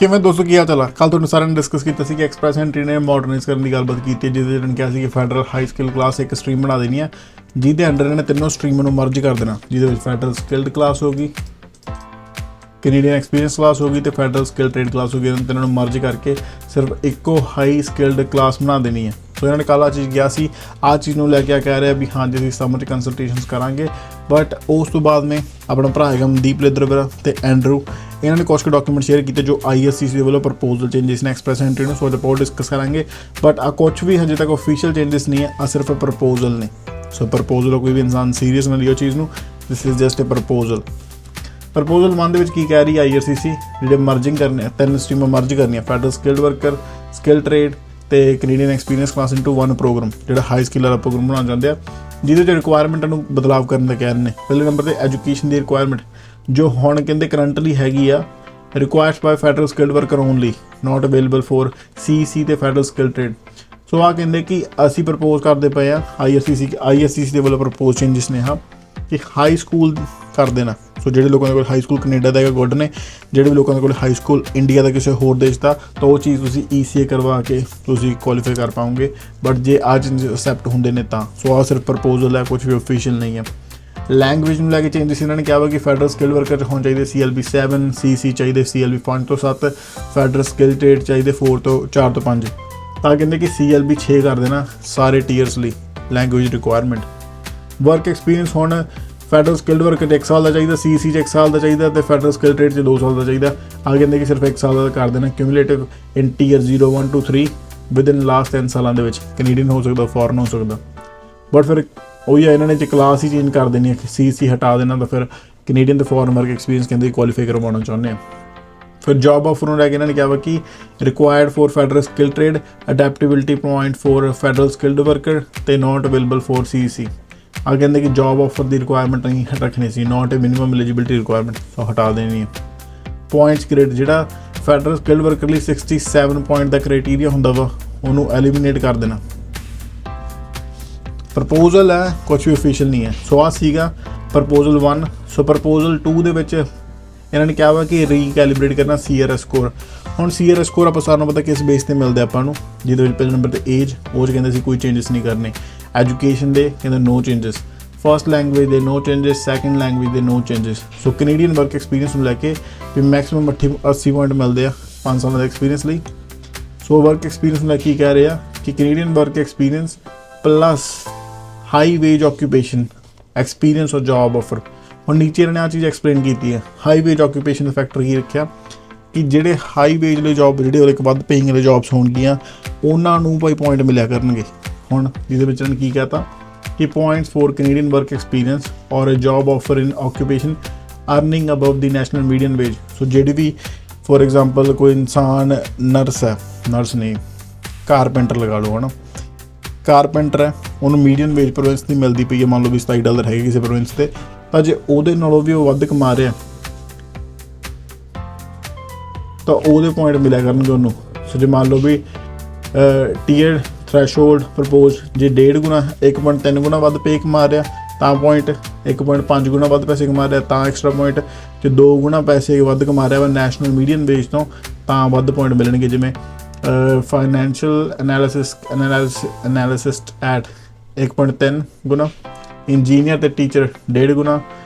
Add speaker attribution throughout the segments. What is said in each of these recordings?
Speaker 1: ਕਿਵੇਂ ਦੋਸਤੋ ਕੀ ਹਾਲ ਚਾਲ ਆ। ਕੱਲ ਤੁਹਾਨੂੰ ਸਾਰਿਆਂ ਨੇ ਡਿਸਕਸ ਕੀਤਾ ਸੀ ਕਿ ਐਕਸਪ੍ਰੈਸ ਐਂਟਰੀ ਨੇ ਮਾਡਰਨਾਈਜ਼ ਕਰਨ ਦੀ ਗੱਲਬਾਤ ਕੀਤੀ ਜਿਹਦੇ ਜਿਹਨਾਂ ਕਿਹਾ ਸੀ ਕਿ ਫੈਡਰਲ ਹਾਈ ਸਕਿੱਲ ਕਲਾਸ ਇੱਕ ਸਟਰੀਮ ਬਣਾ ਦੇਣੀ ਆ ਜਿਹਦੇ ਅੰਡਰ ਇਹਨੇ ਤਿੰਨੋਂ ਸਟਰੀਮਾਂ ਨੂੰ ਮਰਜ ਕਰ ਦੇਣਾ, ਜਿਹਦੇ ਵਿੱਚ ਫੈਡਰਲ ਸਕਿੱਲਡ ਕਲਾਸ ਹੋਗੀ, ਕੈਨੇਡੀਅਨ ਐਕਸਪੀਰੀਅੰਸ ਕਲਾਸ ਹੋਗੀ ਤੇ ਫੈਡਰਲ ਸਕਿੱਲ ਟ੍ਰੇਡ ਕਲਾਸ ਹੋਗੀ। ਇਹਨਾਂ ਤਿੰਨਾਂ ਨੂੰ ਮਰਜ ਕਰਕੇ ਸਿਰਫ ਇੱਕੋ ਹਾਈ ਸਕਿੱਲਡ ਕਲਾਸ ਬਣਾ ਦੇਣੀ ਹੈ। ਸੋ ਇਹਨਾਂ ਨੇ ਕੱਲ੍ਹ ਆ ਚੀਜ਼ ਗਿਆ ਸੀ, ਆਹ ਚੀਜ਼ ਨੂੰ ਲੈ ਕੇ ਕਹਿ ਰਿਹਾ ਵੀ ਹਾਂ ਜੀ ਅਸੀਂ ਸਮਰ 'ਚ ਕੰਸਲਟੇਸ਼ਨਸ ਕਰਾਂਗੇ। ਬਟ ਉਸ ਤੋਂ ਬਾਅਦ ਮੈਂ ਆਪਣਾ ਭਰਾ ਹੈਗਾ ਮਨਦੀਪ ਲਿੱਦਰਵਰਾ ਤੇ ਐਂਡਰੂ, ਇਹਨਾਂ ਨੇ ਕੁਝ ਕੁ ਡਾਕੂਮੈਂਟ ਸ਼ੇਅਰ ਕੀਤੇ ਜੋ ISCC ਦੇ ਵੱਲੋਂ ਪ੍ਰਪੋਜ਼ਲ ਚੇਂਜਿਸ ਨੇ ਐਕਸਪ੍ਰੈਸ ਐਂਟਰੀ ਨੂੰ। ਸੋ ਅੱਜ ਆਪਾਂ ਡਿਸਕਸ ਕਰਾਂਗੇ, ਬਟ ਆ ਕੁਛ ਵੀ ਹਜੇ ਤੱਕ ਓਫੀਸ਼ੀਅਲ ਚੇਂਜਿਸ ਨਹੀਂ ਹੈ, ਆ ਸਿਰਫ ਪ੍ਰਪੋਜ਼ਲ ਨੇ। ਸੋ ਪ੍ਰਪੋਜ਼ਲ ਕੋਈ ਵੀ ਇਨਸਾਨ ਸੀਰੀਅਸ ਨਾ ਲਿਓ ਚੀਜ਼ ਨੂੰ, this is just a proposal. Proposal 1 ਦੇ ਵਿੱਚ ਕੀ ਕਹਿ ਰਹੀ ਹੈ IRCC, ਜਿਹੜੇ ਮਰਜਿੰਗ ਕਰਨੇ ਤਿੰਨ ਸਟਰੀਮਾਂ ਮਰਜ ਕਰਨੀਆਂ, federal skilled worker, skill trade ਤੇ Canadian experience class into 1 program, ਜਿਹੜਾ ਹਾਈ ਸਕਿੱਲ ਵਾਲਾ ਪ੍ਰੋਗਰਾਮ ਬਣਾਉਣਾ ਚਾਹੁੰਦੇ ਆ, ਜਿਹਦੇ 'ਚ ਰਿਕੁਆਇਰਮੈਂਟਾਂ ਨੂੰ ਬਦਲਾਵ ਕਰਨ ਦਾ ਕਹਿ ਰਹੇ ਨੇ। ਪਹਿਲੇ ਨੰਬਰ 'ਤੇ ਐਜੂਕੇਸ਼ਨ ਦੀ ਰਿਕੁਆਇਰਮੈਂਟ ਜੋ ਹੁਣ ਕਹਿੰਦੇ ਕਰੰਟਲੀ ਹੈਗੀ ਆ, required ਬਾय federal skilled worker only, not available for CEC ਤੇ ਫੈਡਰਲ ਸਕਿੱਲ ਟ੍ਰੇਡ। ਸੋ ਆ ਕਹਿੰਦੇ ਕਿ ਅਸੀਂ ਪ੍ਰਪੋਜ਼ ਕਰਦੇ ਪਏ ਆ IRCC ਦੇ ਵੱਲੋਂ ਪ੍ਰਪੋਜ਼ ਚੇਂਜਿਸ ਨੇ ਹਾਂ ਕਿ ਹਾਈ ਸਕੂਲ ਕਰ ਦੇਣਾ। ਸੋ ਜਿਹੜੇ ਲੋਕਾਂ ਦੇ ਕੋਲ ਹਾਈ ਸਕੂਲ ਕੈਨੇਡਾ ਦਾ ਹੈਗਾ ਗੁੱਡ ਨੇ, ਜਿਹੜੇ ਵੀ ਲੋਕਾਂ ਦੇ ਕੋਲ ਹਾਈ ਸਕੂਲ ਇੰਡੀਆ ਦਾ ਕਿਸੇ ਹੋਰ ਦੇਸ਼ ਦਾ, ਤਾਂ ਉਹ ਚੀਜ਼ ਤੁਸੀਂ ECA ਕਰਵਾ ਕੇ ਤੁਸੀਂ ਕੁਆਲੀਫਾਈ ਕਰ ਪਾਓਗੇ। ਬਟ ਜੇ ਆਹ ਚੇਂਜਿਸ ਅਸੈਪਟ ਹੁੰਦੇ ਨੇ ਤਾਂ ਸੋ ਆਹ ਸਿਰਫ ਪ੍ਰਪੋਜ਼ਲ ਹੈ, ਕੁਛ ਵੀ ਓਫੀਸ਼ੀਅਲ ਨਹੀਂ ਹੈ। ਲੈਂਗੁਏਜ ਨੂੰ ਲੈ ਕੇ ਚੇਂਜਿਸ ਇਹਨਾਂ ਨੇ ਕਿਹਾ ਵਾ ਕਿ ਫੈਡਰਲ ਸਕਿੱਲ ਵਰਕਰ 'ਚ ਹੋਣੇ ਚਾਹੀਦੇ CLB 7, CC ਚਾਹੀਦੇ CLB 5 ਤੋਂ 7, ਫੈਡਰਲ ਸਕਿੱਲ ਟ੍ਰੇਡ ਚਾਹੀਦੇ 4 ਤੋਂ 5। ਤਾਂ ਕਹਿੰਦੇ ਕਿ CLB 6 ਕਰ ਦੇਣਾ ਸਾਰੇ ਟੀਅਰਸ ਲਈ ਲੈਂਗੁਏਜ ਰਿਕੁਆਇਰਮੈਂਟ। ਵਰਕ ਐਕਸਪੀਰੀਅੰਸ ਹੁਣ ਫੈਡਰਲ ਸਕਿੱਲਡ ਵਰਕਰ 'ਚ 1 ਸਾਲ ਦਾ ਚਾਹੀਦਾ, CC 'ਚ 1 ਸਾਲ ਦਾ ਚਾਹੀਦਾ ਤੇ ਫੈਡਰਲ ਸਕਿੱਲ ਟ੍ਰੇਡ 'ਚ 2 ਸਾਲ ਦਾ ਚਾਹੀਦਾ। ਆ ਕਹਿੰਦੇ ਕਿ ਸਿਰਫ 1 ਸਾਲ ਦਾ ਕਰ ਦੇਣਾ ਕਿਊਮੂਲੇਟਿਵ ਇਨ ਟੀਅਰ 0, 1 to 3 ਵਿਦਿਨ ਲਾਸਟ 10 ਸਾਲਾਂ ਦੇ ਵਿੱਚ। ਕੈਨੇਡੀਅਨ ਹੋ ਸਕਦਾ, ਫੋਰਨ ਹੋ ਸਕਦਾ, ਬਟ ਫਿਰ ਉਹੀ ਆ ਇਹਨਾਂ ਨੇ ਜੇ ਕਲਾਸ ਹੀ ਚੇਂਜ ਕਰ ਦੇਣੀ ਹੈ, CC ਹਟਾ ਦੇਣਾ, ਤਾਂ ਫਿਰ ਕੈਨੇਡੀਅਨ ਤੇ ਫੋਰਨ ਵਰਕ ਐਕਸਪੀਰੀਅੰਸ ਕਹਿੰਦੇ ਕੁਆਲੀਫਾਈ ਕਰਵਾਉਣਾ ਚਾਹੁੰਦੇ ਆ। ਫਿਰ ਜੌਬ ਆਫਰ ਨੂੰ ਲੈ ਕੇ ਇਹਨਾਂ ਨੇ ਕਿਹਾ ਵਾ ਕਿ required for federal skill trade, adaptability point for federal skilled worker ਤੇ ਨਾਟ ਅਵੇਲੇਬਲ ਫॉर CEC। ਆ ਕਹਿੰਦੇ ਕਿ ਜੌਬ ਆਫਰ ਦੀ ਰਿਕੁਆਇਰਮੈਂਟ ਨਹੀਂ ਰੱਖਣੀ ਸੀ, ਨਾਟ ਏ ਮਿਨੀਮਮ ਐਲੀਜੀਬਿਲਿਟੀ ਰਿਕੁਆਇਰਮੈਂਟ, ਸੋ ਹਟਾ ਦੇਣੀ ਹੈ। ਪੁਆਇੰਟਸ ਗ੍ਰੇਡ ਜਿਹੜਾ ਫੈਡਰਲ ਸਕਿੱਲਡ ਵਰਕਰ ਲਈ 67 ਪੁਆਇੰਟ ਦਾ ਕ੍ਰਾਈਟੀਰੀਆ ਹੁੰਦਾ ਵਾ, ਉਹਨੂੰ ਐਲੀਮੀਨੇਟ ਕਰ ਦੇਣਾ। ਪ੍ਰਪੋਜ਼ਲ ਹੈ, ਕੁਛ ਵੀ ਓਫੀਸ਼ੀਅਲ ਨਹੀਂ ਹੈ। ਸੋ ਆਹ ਸੀਗਾ ਪ੍ਰਪੋਜ਼ਲ 1। ਸੋ ਪ੍ਰਪੋਜ਼ਲ 2 ਦੇ ਵਿੱਚ ਇਹਨਾਂ ਨੇ ਕਿਹਾ ਵਾ ਕਿ ਰੀਕੈਲੀਬ੍ਰੇਟ ਕਰਨਾ CRS ਸਕੋਰ। ਹੁਣ CRS ਸਕੋਰ ਆਪਾਂ ਸਾਰਿਆਂ ਨੂੰ ਪਤਾ ਕਿਸ ਬੇਸ 'ਤੇ ਮਿਲਦੇ ਆਪਾਂ ਨੂੰ, ਜਿਹਦੇ ਵਿੱਚ ਪਹਿਲੇ ਨੰਬਰ 'ਤੇ ਏਜ, ਉਹ 'ਚ ਕਹਿੰਦੇ ਸੀ ਕੋਈ ਚੇਂਜਿਸ ਨਹੀਂ ਕਰਨੇ। ਐਜੂਕੇਸ਼ਨ ਦੇ ਕਹਿੰਦੇ ਨੋ ਚੇਂਜਿਸ, ਫਸਟ ਲੈਂਗੁਏਜ ਦੇ ਨੋ ਚੇਂਜਿਸ, ਸੈਕਿੰਡ ਲੈਂਗੁਏਜ ਦੇ ਨੋ ਚੇਂਜਿਸ। ਸੋ ਕੈਨੇਡੀਅਨ ਵਰਕ ਐਕਸਪੀਰੀਅੰਸ ਨੂੰ ਲੈ ਕੇ ਵੀ ਮੈਕਸਿਮਮ 80 ਪੁਆਇੰਟ ਮਿਲਦੇ ਆ 5 ਸਾਲਾਂ ਦੇ ਐਕਸਪੀਰੀਅੰਸ ਲਈ। ਸੋ ਵਰਕ ਐਕਸਪੀਰੀਅੰਸ ਨੂੰ ਲੈ ਕੇ ਕਹਿ ਰਹੇ ਆ ਕਿ Canadian work experience plus high wage occupation experience ਔਰ ਜੌਬ ਆਫਰ। ਹੁਣ ਨੀਚੇ ਇਹਨਾਂ ਨੇ ਆਹ ਚੀਜ਼ ਐਕਸਪਲੇਨ ਕੀਤੀ ਹੈ। ਹਾਈ ਵੇਜ ਆਕੂਪੇਸ਼ਨ ਦਾ ਫੈਕਟਰ ਕੀ ਰੱਖਿਆ ਕਿ ਜਿਹੜੇ ਹਾਈ ਵੇਜ ਵਾਲੇ ਜੌਬ, ਜਿਹੜੇ ਉਹਦੇ ਇੱਕ ਵੱਧ ਪੇਇੰਗ ਵਾਲੇ ਜੌਬਸ ਹੋਣਗੀਆਂ, ਉਹਨਾਂ ਨੂੰ ਭਾਈ ਪੁਆਇੰਟ ਮਿਲਿਆ ਕਰਨਗੇ। ਹੁਣ ਜਿਹਦੇ ਵਿੱਚ ਇਹਨਾਂ ਨੇ ਕੀ ਕਹਿਤਾ ਕਿ points for Canadian work experience ਔਰ ਜੌਬ ਆਫਰ ਇਨ ਆਕੂਪੇਸ਼ਨ ਅਰਨਿੰਗ ਅਬਵ ਦੀ ਨੈਸ਼ਨਲ ਮੀਡੀਅਨ ਵੇਜ। ਸੋ ਜਿਹੜੀ ਵੀ ਫੋਰ ਐਗਜ਼ਾਮਪਲ ਕੋਈ ਇਨਸਾਨ ਨਰਸ ਹੈ, ਨਰਸ ਨਹੀਂ ਕਾਰਪੈਂਟਰ ਲਗਾ ਲਓ, ਹੈ ਨਾ, ਕਾਰਪੈਂਟਰ ਹੈ, ਉਹਨੂੰ ਮੀਡੀਅਨ ਵੇਜ ਪ੍ਰੋਵਿੰਸ ਦੀ ਮਿਲਦੀ ਪਈ ਹੈ, ਮੰਨ ਲਓ ਵੀ $27 ਹੈਗੇ ਕਿਸੇ ਪ੍ਰੋਵਿੰਸ 'ਤੇ, ਤਾਂ ਜੇ ਉਹਦੇ ਨਾਲੋਂ ਵੀ ਉਹ ਵੱਧ ਕਮਾ ਰਿਹਾ ਤਾਂ ਉਹਦੇ ਪੁਆਇੰਟ ਮਿਲਿਆ ਕਰਨਗੇ ਉਹਨੂੰ। ਸੋ ਜੇ ਮੰਨ ਲਓ ਵੀ ਟੀਅਰ ਥ੍ਰੈਸ਼ਹੋਲਡ ਪ੍ਰਪੋਜ਼ ਜੇ 1.5 ਗੁਣਾ 1.3 ਗੁਣਾ ਵੱਧ ਪੇ ਕਮਾ ਰਿਹਾ ਤਾਂ ਪੁਆਇੰਟ, 1.5 ਗੁਣਾ ਵੱਧ ਪੈਸੇ ਕਮਾ ਰਿਹਾ ਤਾਂ ਐਕਸਟਰਾ ਪੁਆਇੰਟ, ਜੇ 2 ਗੁਣਾ ਪੈਸੇ ਵੱਧ ਕਮਾ ਰਿਹਾ ਵਾ ਨੈਸ਼ਨਲ ਮੀਡੀਅਨ ਵੇਜ ਤੋਂ ਤਾਂ ਵੱਧ ਪੁਆਇੰਟ ਮਿਲਣਗੇ। ਜਿਵੇਂ ਫਾਈਨੈਂਸ਼ੀਅਲ ਐਨਾਲਿਸਿਸਟ ਐਟ 1.3 ਗੁਣਾ, ਇੰਜੀਨੀਅਰ ਤੇ ਟੀਚਰ 1.5 ਗੁਣਾ,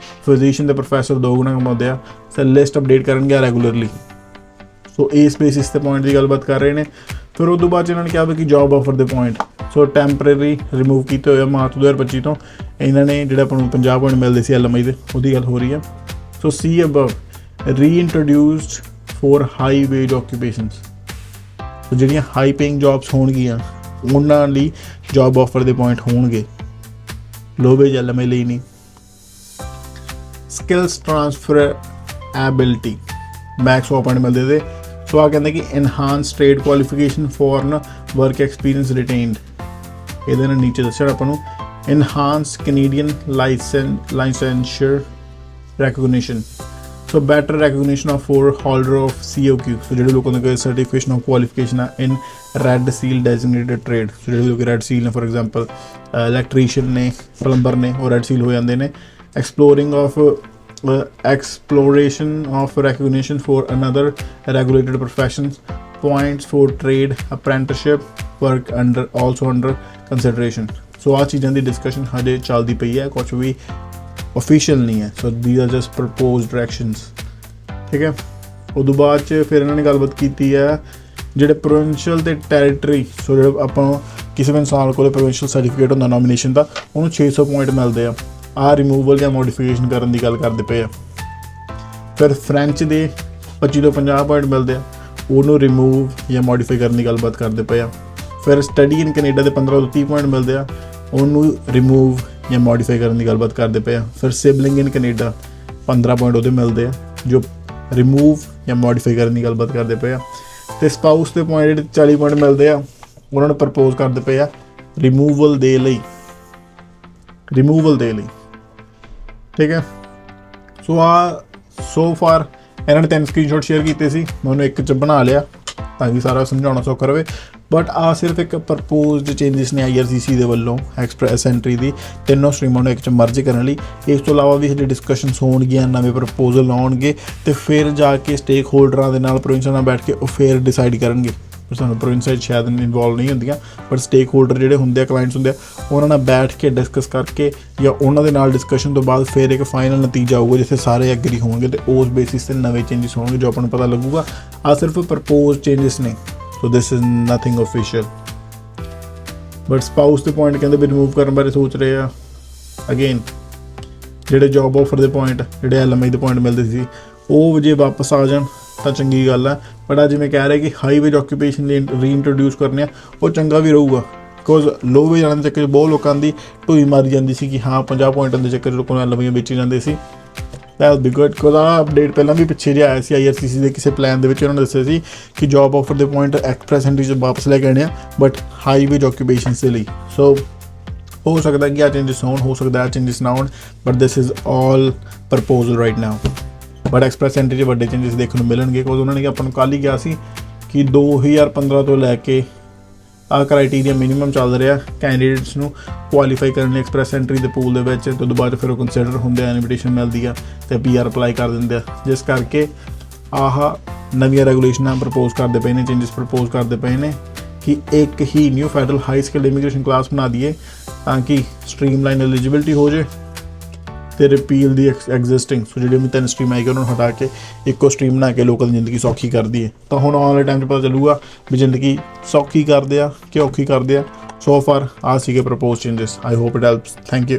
Speaker 1: ਫਿਜ਼ੀਸ਼ੀਅਨ ਤੇ ਪ੍ਰੋਫੈਸਰ 2 ਗੁਣਾ ਕਮਾਉਂਦੇ ਆ। ਸਰ ਲਿਸਟ ਅਪਡੇਟ ਕਰਨਗੇ ਰੈਗੂਲਰਲੀ। ਸੋ ਇਸ ਬੇਸਿਸ 'ਤੇ ਪੁਆਇੰਟ ਦੀ ਗੱਲਬਾਤ ਕਰ ਰਹੇ ਨੇ। ਫਿਰ ਉਹ ਤੋਂ ਬਾਅਦ ਇਹਨਾਂ ਨੇ ਕਿਹਾ ਵੀ ਕਿ ਜੌਬ ਆਫਰ ਦੇ ਪੁਆਇੰਟ ਸੋ ਟੈਂਪਰੇਰੀ ਰਿਮੂਵ ਕੀਤੇ ਹੋਏ ਆ ਮਾਰਚ 2025 ਤੋਂ। ਇਹਨਾਂ ਨੇ ਜਿਹੜੇ ਆਪਾਂ ਨੂੰ 50 ਪੁਆਇੰਟ ਮਿਲਦੇ ਸੀ LMI ਦੇ, ਉਹਦੀ ਗੱਲ ਹੋ ਰਹੀ ਹੈ। So C above reintroduced for high wage occupations. So ਜਿਹੜੀਆਂ ਹਾਈ ਪੇਇੰਗ ਜੌਬਸ ਹੋਣਗੀਆਂ ਉਹਨਾਂ ਲਈ ਜੌਬ ਆਫਰ ਦੇ ਪੁਆਇੰਟ ਹੋਣਗੇ, ਲੋ ਵੇਜ LMI ਲਈ ਨਹੀਂ। Skills transfer ability max 100 point ਮਿਲਦੇ ਤੇ। ਸੋ ਆ ਕਹਿੰਦੇ ਕਿ enhance trade qualification foreign work experience retained. ਇਹਦੇ ਨਾਲ ਨੀਚੇ ਦੱਸਿਆ ਆਪਾਂ ਨੂੰ enhance Canadian licensure recognition. So better recognition of for holder of COQ। So ਜਿਹੜੇ ਲੋਕਾਂ ਦੇ ਸਰਟੀਫਿਕੇਸ਼ਨ ਆਫ ਕੁਆਲੀਫਿਕੇਸ਼ਨ ਆ ਇਨ ਰੈੱਡ ਸੀਲ ਡੈਜ਼ਿਗਨੇਟਡ ਟ੍ਰੇਡ। ਸੋ ਜਿਹੜੇ ਲੋਕ ਰੈੱਡ ਸੀਲ ਨੇ, ਫੋਰ ਐਗਜ਼ਾਮਪਲ ਇਲੈਕਟ੍ਰੀਸ਼ੀਅਨ ਨੇ, ਪਲੰਬਰ ਨੇ, ਉਹ ਰੈੱਡ ਸੀਲ ਹੋ ਜਾਂਦੇ ਨੇ। Exploring of exploration of recognition for another regulated professions, points for trade apprenticeship work under also under consideration। सो आ चीज़ों की डिस्कशन हजे चलती पई है, कुछ भी ऑफिशियल नहीं है। So these are just propose directions, ठीक है। उदों बाद च फिर इन्होंने गलबात की है ਜਿਹੜੇ ਪ੍ਰੋਵਿੰਸ਼ੀਅਲ ਤੇ ਟੈਰੀਟਰੀ, ਸੋ ਜਿਹੜਾ ਆਪਾਂ ਕਿਸੇ ਵੀ ਇਨਸਾਨ ਕੋਲ ਪ੍ਰੋਵਿੰਸ਼ੀਅਲ ਸਰਟੀਫਿਕੇਟ ਹੁੰਦਾ ਨੋਮੀਨੇਸ਼ਨ ਦਾ, ਉਹਨੂੰ 600 ਪੁਆਇੰਟ ਮਿਲਦੇ ਆ। ਆਹ ਰਿਮੂਵਲ ਜਾਂ ਮੋਡੀਫਿਕੇਸ਼ਨ ਕਰਨ ਦੀ ਗੱਲ ਕਰਦੇ ਪਏ ਆ। ਫਿਰ ਫ੍ਰੈਂਚ ਦੇ 25 ਤੋਂ 50 ਪੁਆਇੰਟ ਮਿਲਦੇ ਆ, ਉਹਨੂੰ ਰਿਮੂਵ ਜਾਂ ਮੋਡੀਫਾਈ ਕਰਨ ਦੀ ਗੱਲਬਾਤ ਕਰਦੇ ਪਏ ਆ। ਫਿਰ ਸਟੱਡੀ ਇਨ ਕੈਨੇਡਾ ਦੇ 15 ਤੋਂ 30 ਪੁਆਇੰਟ ਮਿਲਦੇ ਆ, ਉਹਨੂੰ ਰਿਮੂਵ ਜਾਂ ਮੋਡੀਫਾਈ ਕਰਨ ਦੀ ਗੱਲਬਾਤ ਕਰਦੇ ਪਏ ਆ। ਫਿਰ ਸਿਬਲਿੰਗ ਇਨ ਕੈਨੇਡਾ 15 ਪੁਆਇੰਟ ਉਹਦੇ ਮਿਲਦੇ ਆ, ਜੋ ਰਿਮੂਵ ਜਾਂ ਮੋਡੀਫਾਈ ਕਰਨ ਦੀ ਗੱਲਬਾਤ ਕਰਦੇ ਪਏ ਆ। ਤੇ ਸਪਾਊਸ ਦੇ ਪੁਆਇੰਟ ਜਿਹੜੇ 40 ਪੁਆਇੰਟ ਮਿਲਦੇ ਆ, ਉਹਨਾਂ ਨੂੰ ਪ੍ਰਪੋਜ਼ ਕਰਦੇ ਪਏ ਆ ਰਿਮੂਵਲ ਦੇ ਲਈ, ਠੀਕ ਹੈ। ਸੋ ਫਾਰ ਇਹਨਾਂ ਨੇ 3 ਸਕਰੀਨਸ਼ਾਟ ਸ਼ੇਅਰ ਕੀਤੇ ਸੀ, ਮੈਂ ਉਹਨੂੰ ਇੱਕ 'ਚ ਬਣਾ ਲਿਆ ਤਾਂ ਕਿ ਸਾਰਾ ਸਮਝਾਉਣਾ ਸੌਖਾ ਰਹੇ। ਬਟ ਆ ਸਿਰਫ ਇੱਕ ਪ੍ਰਪੋਜ਼ਡ ਚੇਂਜਸ ਨੇ IRCC ਦੇ ਵੱਲੋਂ ਐਕਸਪ੍ਰੈਸ ਐਂਟਰੀ ਦੀ ਤਿੰਨੋਂ ਸਟਰੀਮਾਂ ਨੂੰ ਇੱਕ 'ਚ ਮਰਜ ਕਰਨ ਲਈ। ਇਸ ਤੋਂ ਇਲਾਵਾ ਵੀ ਹਜੇ ਡਿਸਕਸ਼ਨਸ ਹੋਣਗੀਆਂ, ਨਵੇਂ ਪ੍ਰਪੋਜ਼ਲ ਆਉਣਗੇ ਤੇ ਫਿਰ ਜਾ ਕੇ ਸਟੇਕ ਹੋਲਡਰਾਂ ਦੇ ਨਾਲ ਪ੍ਰੋਵਿੰਸਾਂ ਨਾਲ ਬੈਠ ਕੇ ਉਹ ਫਿਰ ਡਿਸਾਈਡ ਕਰਨਗੇ। ਪਰ ਸਾਨੂੰ ਪ੍ਰੋਵਿੰਸਾਂ 'ਚ ਸ਼ਾਇਦ ਇਨਵੋਲਵ ਨਹੀਂ ਹੁੰਦੀਆਂ, ਬਟ ਸਟੇਕ ਹੋਲਡਰ ਜਿਹੜੇ ਹੁੰਦੇ ਆ, ਕਲਾਇੰਟਸ ਹੁੰਦੇ ਆ, ਉਹਨਾਂ ਨਾਲ ਬੈਠ ਕੇ ਡਿਸਕਸ ਕਰਕੇ ਜਾਂ ਉਹਨਾਂ ਦੇ ਨਾਲ ਡਿਸਕਸ਼ਨ ਤੋਂ ਬਾਅਦ ਫਿਰ ਇੱਕ ਫਾਈਨਲ ਨਤੀਜਾ ਆਊਗਾ ਜਿੱਥੇ ਸਾਰੇ ਐਗਰੀ ਹੋਣਗੇ ਤੇ ਉਸ ਬੇਸਿਸ 'ਤੇ ਨਵੇਂ ਚੇਂਜਸ ਹੋਣਗੇ ਜੋ ਆਪਾਂ ਨੂੰ ਪਤਾ ਲੱਗੂਗਾ। ਆ ਸਿਰਫ ਪ੍ਰਪੋਜ਼ ਚੇਂਜਸ ਨੇ, so this is nothing official. But spouse ਦੇ ਪੁਆਇੰਟ ਕਹਿੰਦੇ ਵੀ ਰਿਮੂਵ ਕਰਨ ਬਾਰੇ ਸੋਚ ਰਹੇ ਆ। ਅਗੇਨ ਜਿਹੜੇ ਜੋਬ ਆਫਰ ਦੇ ਪੁਆਇੰਟ, ਜਿਹੜੇ LMI ਦੇ ਪੁਆਇੰਟ ਮਿਲਦੇ ਸੀ, ਉਹ ਜੇ ਵਾਪਸ ਆ ਜਾਣ ਤਾਂ ਚੰਗੀ ਗੱਲ ਹੈ। ਬਟ ਅੱਜ ਜਿਵੇਂ ਕਹਿ ਰਿਹਾ ਕਿ ਹਾਈ ਵੇਜ ਆਕੂਪੇਸ਼ਨ ਲਈ ਰੀਇੰਟਰੋਡਿਊਸ ਕਰਨੇ ਆ, ਉਹ ਚੰਗਾ ਵੀ ਰਹੂਗਾ। ਬਿਕੋਜ਼ ਲੋ ਵੇਜ ਵਾਲਿਆਂ ਦੇ ਚੱਕਰ 'ਚ ਬਹੁਤ ਲੋਕਾਂ ਦੀ ਢੂਈ ਮਾਰੀ ਜਾਂਦੀ ਸੀ ਕਿ ਹਾਂ 50 ਪੁਆਇੰਟਾਂ ਦੇ ਚੱਕਰ 'ਚ ਲੋਕਾਂ ਨੂੰ LMI ਵੇਚੀ ਜਾਂਦੇ ਸੀ। that will be good, because ਆਹ ਅਪਡੇਟ ਪਹਿਲਾਂ ਵੀ ਪਿੱਛੇ ਜਿਹਾ ਆਇਆ ਸੀ IRCC ਦੇ ਕਿਸੇ ਪਲਾਨ ਦੇ ਵਿੱਚ। ਉਹਨਾਂ ਨੇ ਦੱਸਿਆ ਸੀ ਕਿ ਜੋਬ ਆਫਰ ਦੇ ਪੁਆਇੰਟ ਐਕਸਪ੍ਰੈਸ ਐਂਟਰੀ 'ਚ ਵਾਪਸ ਲੈ ਕੇ ਆਉਣੇ ਆ, ਬਟ ਹਾਈ ਵੇਜ ਆਕੂਪੇਸ਼ਨਸ ਦੇ ਲਈ। ਸੋ ਹੋ ਸਕਦਾ ਕਿ ਆ ਚੇਂਜਸ ਹੋਣ, ਹੋ ਸਕਦਾ ਆ ਚੇਂਜਸ ਨਾ ਹੋਣ, but this is all proposal right now. But express entry 'ਚ ਵੱਡੇ ਚੇਂਜਸ ਦੇਖਣ ਨੂੰ ਮਿਲਣਗੇ, ਬਿਕੋਜ਼ ਉਹਨਾਂ ਨੇ ਆਪਾਂ ਨੂੰ ਕੱਲ੍ਹ ਹੀ ਕਿਹਾ ਸੀ ਕਿ 2015 ਤੋਂ ਲੈ ਕੇ ਆਹ ਕ੍ਰਾਈਟੀਰੀਆ ਮਿਨੀਮਮ ਚੱਲ ਰਿਹਾ ਕੈਂਡੀਡੇਟਸ ਨੂੰ ਕੁਆਲੀਫਾਈ ਕਰਨ ਲਈ ਐਕਸਪ੍ਰੈਸ ਐਂਟਰੀ ਦੇ ਪੂਲ ਦੇ ਵਿੱਚ। ਤੇ ਉਦੋਂ ਬਾਅਦ ਫਿਰ ਉਹ ਕੰਸੀਡਰ ਹੁੰਦੇ ਆ, ਇਨਵੀਟੇਸ਼ਨ ਮਿਲਦੀ ਆ ਤੇ PR ਅਪਲਾਈ ਕਰ ਦਿੰਦੇ ਆ, ਜਿਸ ਕਰਕੇ ਆਹ ਨਵੀਆਂ ਰੈਗੂਲੇਸ਼ਨਾਂ ਪ੍ਰਪੋਜ਼ ਕਰਦੇ ਪਏ ਨੇ, ਚੇਂਜਸ ਪ੍ਰਪੋਜ਼ ਕਰਦੇ ਪਏ ਨੇ ਕਿ ਇੱਕ ਹੀ new federal high skilled immigration class ਬਣਾ ਦਈਏ ਤਾਂ ਕਿ ਸਟਰੀਮਲਾਈਨ ਐਲੀਜੀਬਿਲਟੀ ਹੋ ਜਾਏ ਤੇ ਰਿਪੀਲ ਦੀ ਐਗਜ਼ਿਸਟਿੰਗ। ਸੋ ਜਿਹੜੀ ਵੀ 3 ਸਟਰੀਮ ਆਏਗੀ ਉਹਨਾਂ ਨੂੰ ਹਟਾ ਕੇ ਇੱਕੋ ਸਟਰੀਮ ਬਣਾ ਕੇ ਲੋਕਾਂ ਦੀ ਜ਼ਿੰਦਗੀ ਸੌਖੀ ਕਰ ਦਈਏ, ਤਾਂ ਹੁਣ ਆਉਣ ਵਾਲੇ ਟਾਈਮ 'ਚ ਪਤਾ ਚੱਲੂਗਾ ਵੀ ਜ਼ਿੰਦਗੀ ਸੌਖੀ ਕਰਦੇ ਆ ਕਿ ਔਖੀ ਕਰਦੇ ਆ। ਸੋ ਫਾਰ ਆ ਸੀਗੇ propose changes. I hope it helps. Thank you.